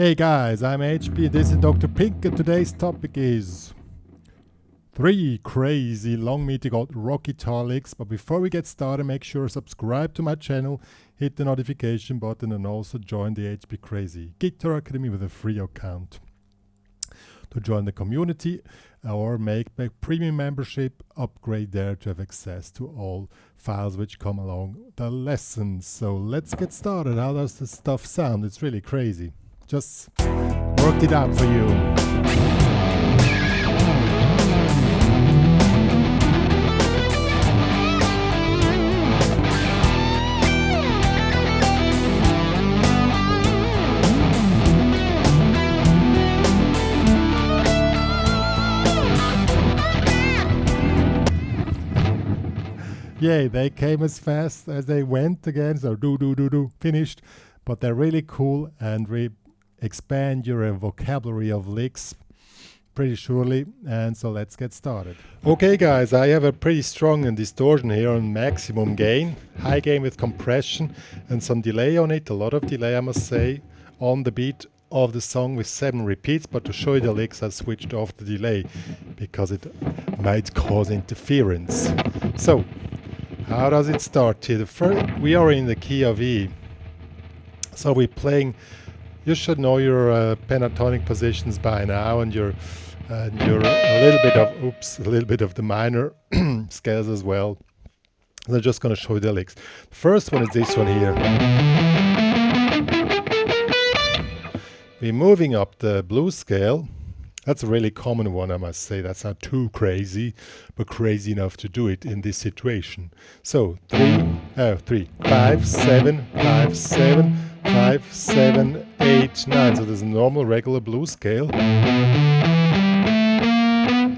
Hey guys, I'm HP, this is Dr. Pink, and today's topic is 3 crazy long meter rock guitar licks. But before we get started, make sure to subscribe to my channel, hit the notification button, and also join the HPCrazy Guitar Academy with a free account. To join the community or make a premium membership, upgrade there to have access to all files which come along the lessons. So let's get started. How does this stuff sound? It's really crazy. Just worked it out for you. Yay, they came as fast as they went again, so do, finished. But they're really cool and expand your vocabulary of licks pretty surely. And so let's get started. Okay guys, I have a pretty strong distortion here on maximum gain, high gain with compression and some delay on it, a lot of delay I must say, on the beat of the song with 7 repeats. But to show you the licks I switched off the delay because it might cause interference. So how does it start here? We are in the key of E. So we're playing, you should know your pentatonic positions by now, and your a little bit of the minor scales as well. So I'm just going to show you the licks. The first one is this one here. We're moving up the blues scale. That's a really common one, I must say. That's not too crazy, but crazy enough to do it in this situation. So 3, 5, 7, 5, 7, 5, 7, 8, 9. So there's a normal regular blues scale.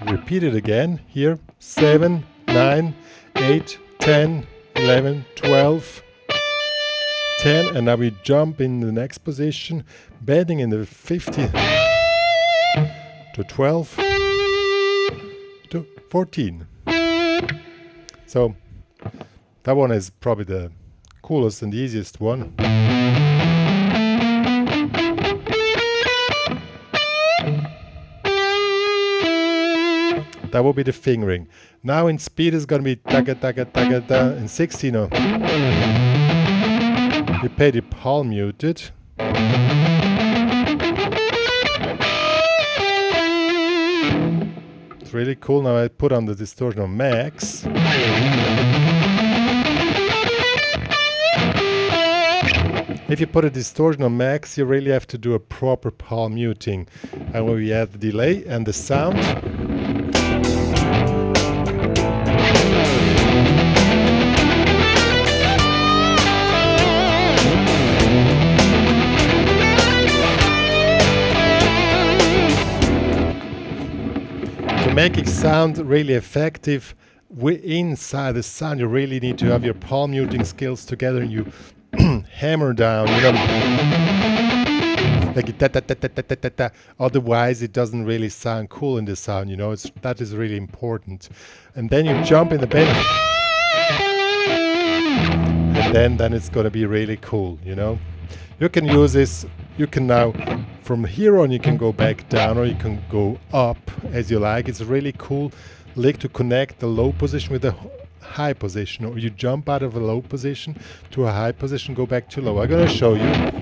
Repeat it again here. 7, 9, 8, 10, 11, 12, 10. And now we jump in the next position, bending in the 50 to 12 to 14. So that one is probably the coolest and the easiest one. That will be the fingering. Now in speed is going to be taga taga taga da. In 16, you play the palm muted. It's really cool. Now I put on the distortion on max. If you put a distortion on max, you really have to do a proper palm muting. And when we add the delay and the sound, to make it sound really effective inside the sound, you really need to have your palm muting skills together, and you hammer down, you know, like da, da, da, da, da, da, da. Otherwise it doesn't really sound cool in the sound, you know. That is really important. And then you jump in the bend, and then it's going to be really cool, you know. You can use this, you can now from here on you can go back down or you can go up as you like. It's a really cool lick to connect the low position with the high position, or you jump out of a low position to a high position, go back to low. I'm going to show you.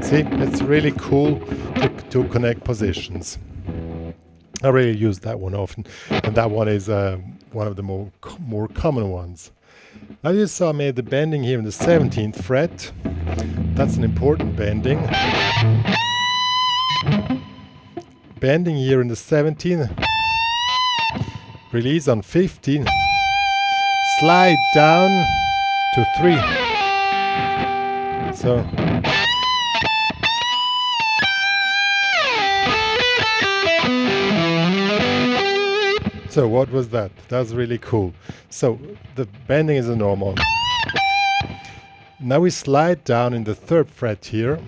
See, it's really cool to connect positions. I really use that one often, and that one is one of the more common ones. Now you saw I made the bending here in the 17th fret. That's an important bending. Bending here in the 17th. Release on 15. Slide down to 3. So So what was that? That's really cool. So the bending is a normal. Now we slide down in the 3rd fret here,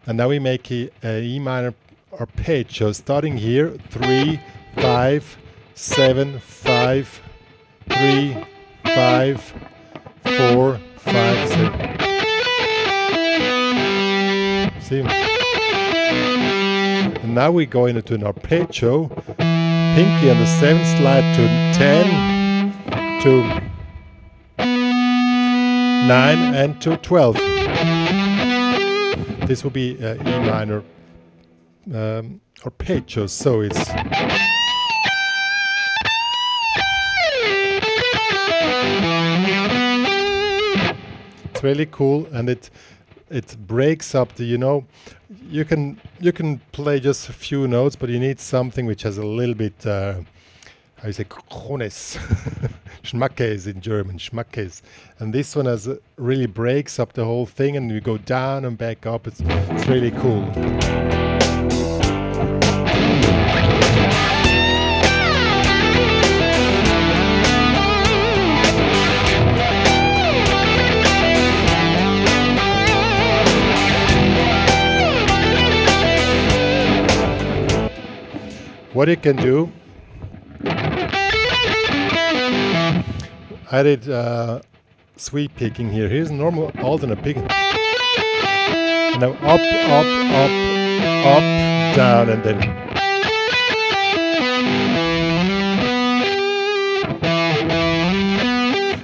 and now we make a E minor arpeggio starting here, 3, 5, 7, 5, 3, 5, 4, 5, 7. See? And now we go into an arpeggio, pinky on the 7th, slide to 10, to 9, and to 12. This will be E minor arpeggio, so it's really cool, and it breaks up the, you know, you can play just a few notes, but you need something which has a little bit how you say Cojones. Schmackes in German, Schmackes. And this one really breaks up the whole thing, and we go down and back up. It's really cool. What you can do, I did sweep picking here. Here's normal alternate picking. And now up, up, up, up, down, and then.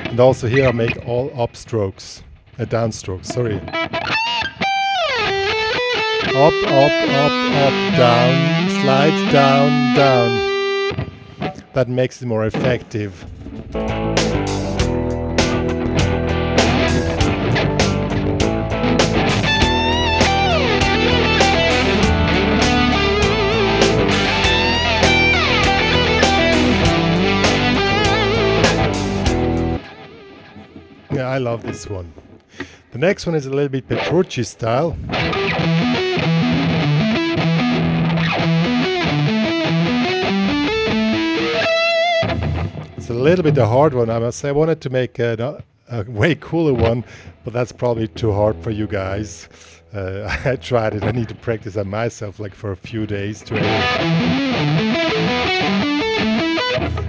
And also here I make all up strokes, down strokes, sorry. Up, up, up, up, down, slide down, down. That makes it more effective. Yeah, I love this one. The next one is a little bit Petrucci style. It's a little bit a hard one, I must say. I wanted to make a way cooler one, but that's probably too hard for you guys. I tried it. I need to practice on myself like for a few days to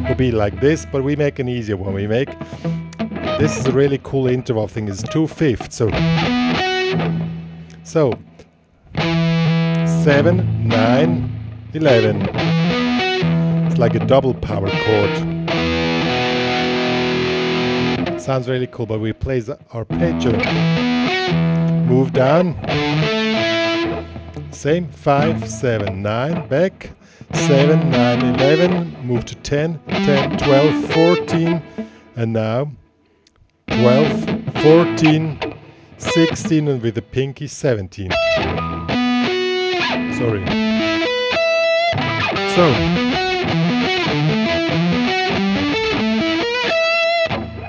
will be like this, but we make an easier one. We make this is a really cool interval thing. It's 2/5. So 7, 9, 11. It's like a double power chord. Sounds really cool, but we play the arpeggio. Move down. Same, 5, 7, 9, back. 7, 9, 11, move to 10, 10, 12, 14, and now 12, 14, 16, and with the pinky 17. Sorry. So.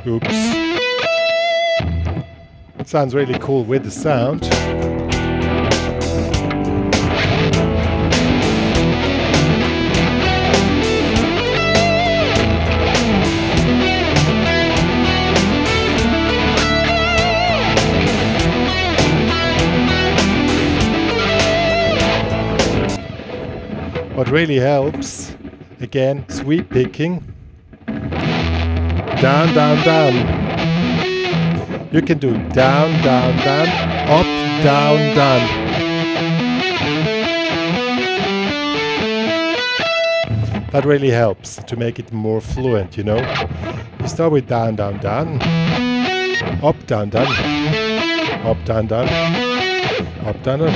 Oops. Sounds really cool with the sound. What really helps, again, sweep picking. Down, down, down. You can do down, down, down, up, down, down. That really helps to make it more fluent, you know. You start with down, down, down, up, down, down, up, down, down, up, down, down.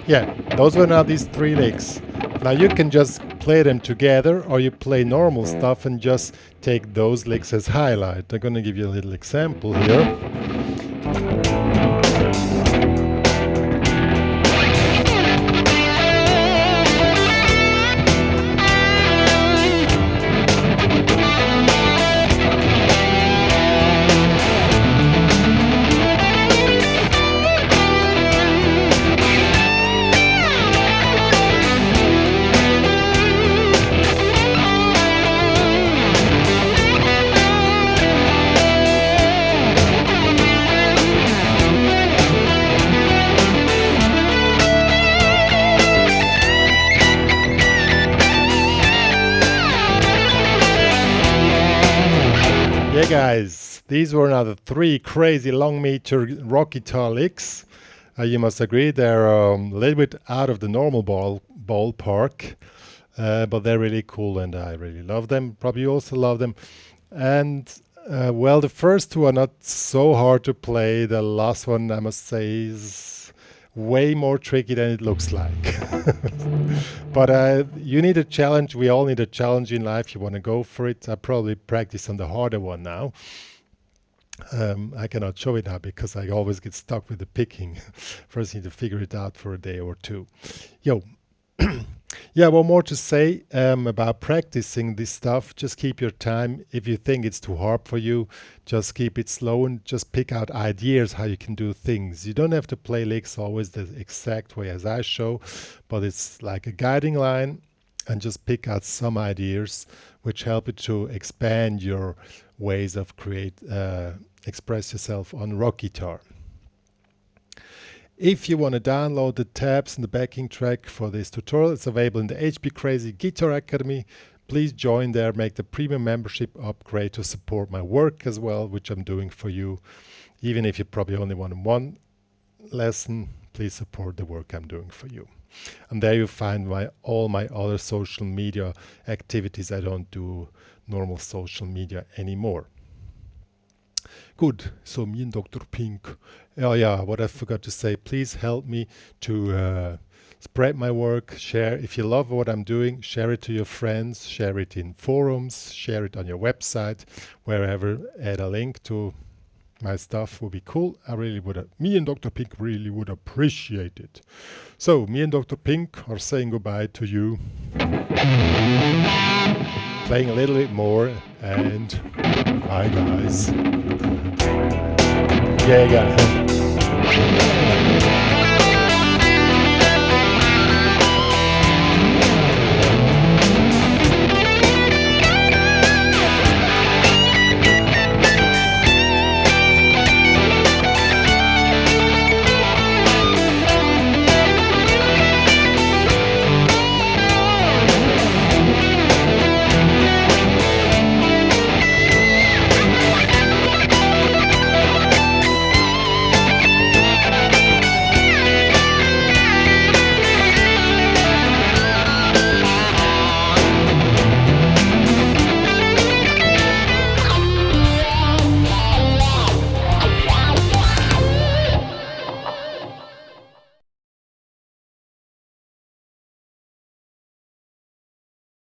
Yeah, those were now these 3 licks. Now you can just play them together, or you play normal stuff and just take those licks as highlight. I'm gonna give you a little example here. Guys, these were another 3 crazy long meter rock guitar licks. You must agree they're a little bit out of the normal ballpark, but they're really cool and I really love them. Probably you also love them. And well, the first 2 are not so hard to play. The last one, I must say, is way more tricky than it looks like. But you need a challenge. We all need a challenge in life. You want to go for it. I probably practice on the harder one now. I cannot show it now because I always get stuck with the picking. First, need to figure it out for a day or 2. Yo. Yeah, one more to say about practicing this stuff. Just keep your time. If you think it's too hard for you, just keep it slow and just pick out ideas how you can do things. You don't have to play licks always the exact way as I show, but it's like a guiding line, and just pick out some ideas which help you to expand your ways of express yourself on rock guitar. If you want to download the tabs and the backing track for this tutorial, it's available in the HPCrazy Guitar Academy. Please join there, make the premium membership upgrade to support my work as well, which I'm doing for you. Even if you probably only want 1 lesson, please support the work I'm doing for you. And there you find all my other social media activities. I don't do normal social media anymore. Good, so me and Dr. Pink. Oh yeah, what I forgot to say, please help me to spread my work, share. If you love what I'm doing, share it to your friends, share it in forums, share it on your website, wherever. Add a link to my stuff would be cool. Me and Dr. Pink really would appreciate it. So, me and Dr. Pink are saying goodbye to you. Playing a little bit more, and bye guys. Yeah, guys.